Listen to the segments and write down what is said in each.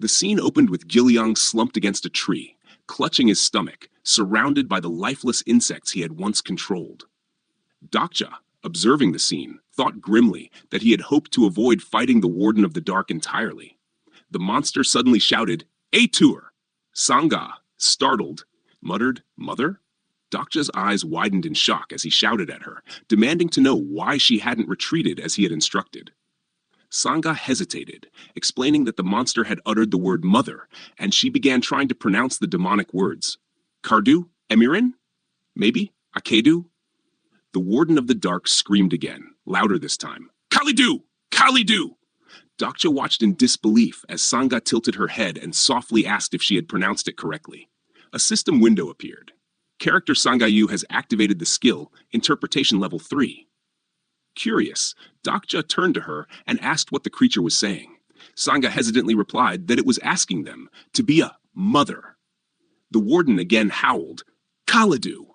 The scene opened with Giliang slumped against a tree, clutching his stomach, surrounded by the lifeless insects he had once controlled. Dokja, observing the scene, thought grimly that he had hoped to avoid fighting the Warden of the Dark entirely. The monster suddenly shouted, "Atur!" Sangha, startled, muttered, "Mother?" Dokja's eyes widened in shock as he shouted at her, demanding to know why she hadn't retreated as he had instructed. Sangha hesitated, explaining that the monster had uttered the word mother, and she began trying to pronounce the demonic words. Kardu? Emirin? Maybe? Akedu? The Warden of the Dark screamed again, louder this time. Kalidu! Kalidu! Dokja watched in disbelief as Sangha tilted her head and softly asked if she had pronounced it correctly. A system window appeared. Character Sangayu has activated the skill, Interpretation Level 3. Curious, Dokja turned to her and asked what the creature was saying. Sangha hesitantly replied that it was asking them to be a mother. The Warden again howled, Kalidu!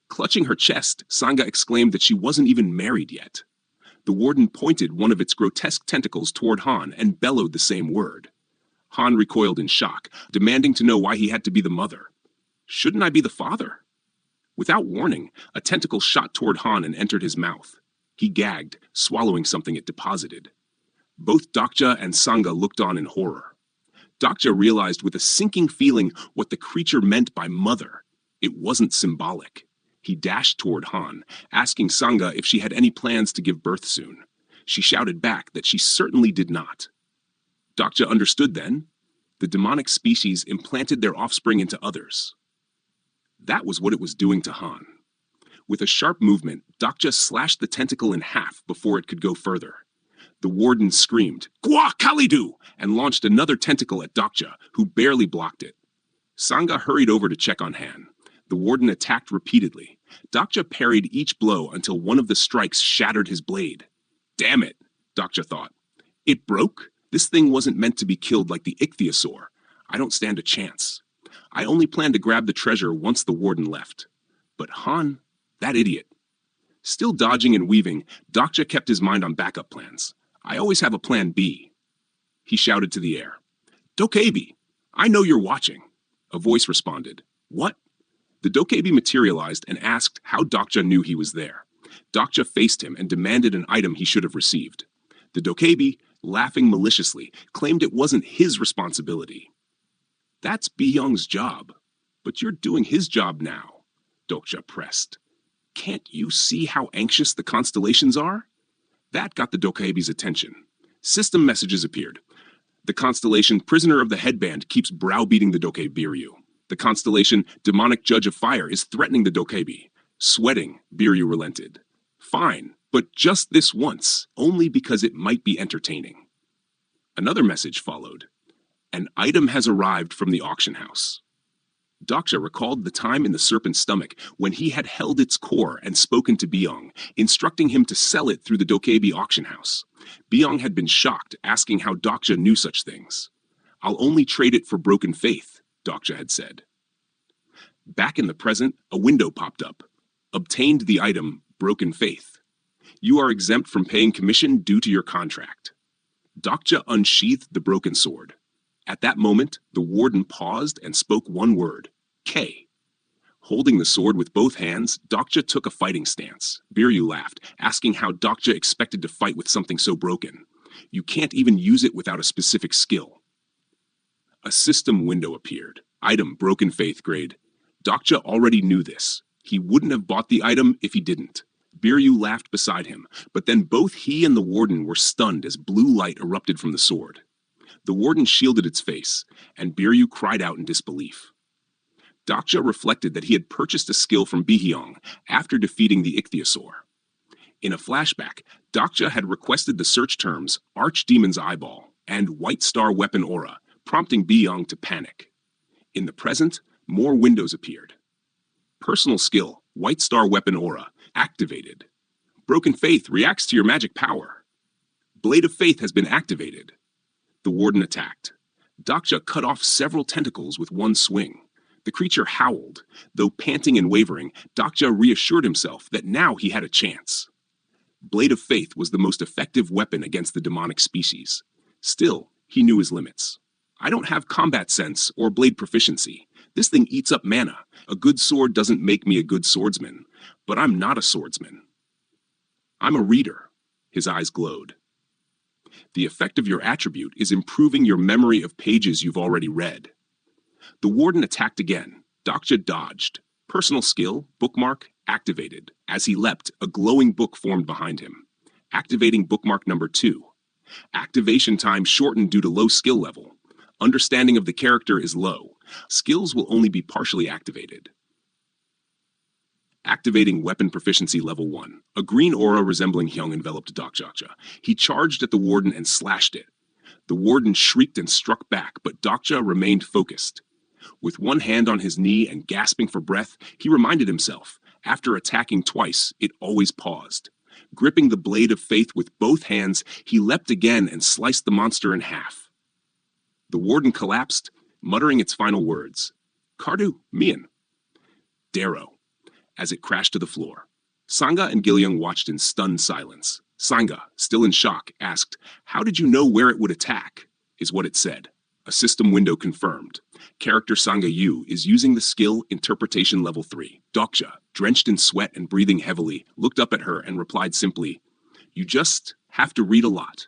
Clutching her chest, Sangha exclaimed that she wasn't even married yet. The Warden pointed one of its grotesque tentacles toward Han and bellowed the same word. Han recoiled in shock, demanding to know why he had to be the mother. Shouldn't I be the father? Without warning, a tentacle shot toward Han and entered his mouth. He gagged, swallowing something it deposited. Both Dokja and Sangha looked on in horror. Dokja realized with a sinking feeling what the creature meant by mother. It wasn't symbolic. He dashed toward Han, asking Sangha if she had any plans to give birth soon. She shouted back that she certainly did not. Dokja understood then. The demonic species implanted their offspring into others. That was what it was doing to Han. With a sharp movement, Dokja slashed the tentacle in half before it could go further. The Warden screamed, Gwa Kalidu! And launched another tentacle at Dokja, who barely blocked it. Sangha hurried over to check on Han. The Warden attacked repeatedly. Dokja parried each blow until one of the strikes shattered his blade. Damn it, Dokja thought. It broke? This thing wasn't meant to be killed like the ichthyosaur. I don't stand a chance. I only planned to grab the treasure once the Warden left. But Han, that idiot. Still dodging and weaving, Dokja kept his mind on backup plans. I always have a plan B. He shouted to the air. Dokebi, I know you're watching. A voice responded. What? The Dokebi materialized and asked how Dokja knew he was there. Dokja faced him and demanded an item he should have received. The Dokebi, laughing maliciously, claimed it wasn't his responsibility. That's Byung's job, but you're doing his job now, Dokja pressed. Can't you see how anxious the constellations are? That got the Dokebi's attention. System messages appeared. The constellation Prisoner of the Headband keeps browbeating the Dokebiryu. The constellation Demonic Judge of Fire is threatening the Dokebi. Sweating, Biryu relented. Fine, but just this once, only because it might be entertaining. Another message followed. An item has arrived from the auction house. Dokja recalled the time in the serpent's stomach when he had held its core and spoken to Byung, instructing him to sell it through the Dokebi auction house. Byung had been shocked, asking how Dokja knew such things. I'll only trade it for broken faith, Dokja had said. Back in the present, a window popped up. Obtained the item, broken faith. You are exempt from paying commission due to your contract. Dokja unsheathed the broken sword. At that moment, the Warden paused and spoke one word, K. Holding the sword with both hands, Dokja took a fighting stance. Biryu laughed, asking how Dokja expected to fight with something so broken. You can't even use it without a specific skill. A system window appeared. Item broken faith grade. Dokja already knew this. He wouldn't have bought the item if he didn't. Biryu laughed beside him, but then both he and the Warden were stunned as blue light erupted from the sword. The Warden shielded its face, and Biryu cried out in disbelief. Dokja reflected that he had purchased a skill from Bihyong after defeating the ichthyosaur. In a flashback, Dokja had requested the search terms Archdemon's Eyeball and White Star Weapon Aura, prompting Bihyong to panic. In the present, more windows appeared. Personal skill, White Star Weapon Aura, activated. Broken Faith reacts to your magic power. Blade of Faith has been activated. The Warden attacked. Dokja cut off several tentacles with one swing. The creature howled. Though panting and wavering, Dokja reassured himself that now he had a chance. Blade of Faith was the most effective weapon against the demonic species. Still, he knew his limits. I don't have combat sense or blade proficiency. This thing eats up mana. A good sword doesn't make me a good swordsman, but I'm not a swordsman. I'm a reader. His eyes glowed. The effect of your attribute is improving your memory of pages you've already read. The warden attacked again. Dokja dodged. Personal skill, bookmark, activated. As he leapt, a glowing book formed behind him. Activating bookmark number 2. Activation time shortened due to low skill level. Understanding of the character is low. Skills will only be partially activated. Activating weapon proficiency level 1. A green aura resembling Hyung enveloped Dokja. He charged at the warden and slashed it. The warden shrieked and struck back, but Dokja remained focused. With one hand on his knee and gasping for breath, he reminded himself, after attacking twice, it always paused. Gripping the blade of faith with both hands, he leapt again and sliced the monster in half. The warden collapsed, muttering its final words. Kardu, Mian. Darrow. As it crashed to the floor. Sangha and Gilyung watched in stunned silence. Sangha, still in shock, asked, "How did you know where it would attack?" Is what it said. A system window confirmed. Character Sangha Yu is using the skill Interpretation Level 3. Dokja, drenched in sweat and breathing heavily, looked up at her and replied simply, "You just have to read a lot."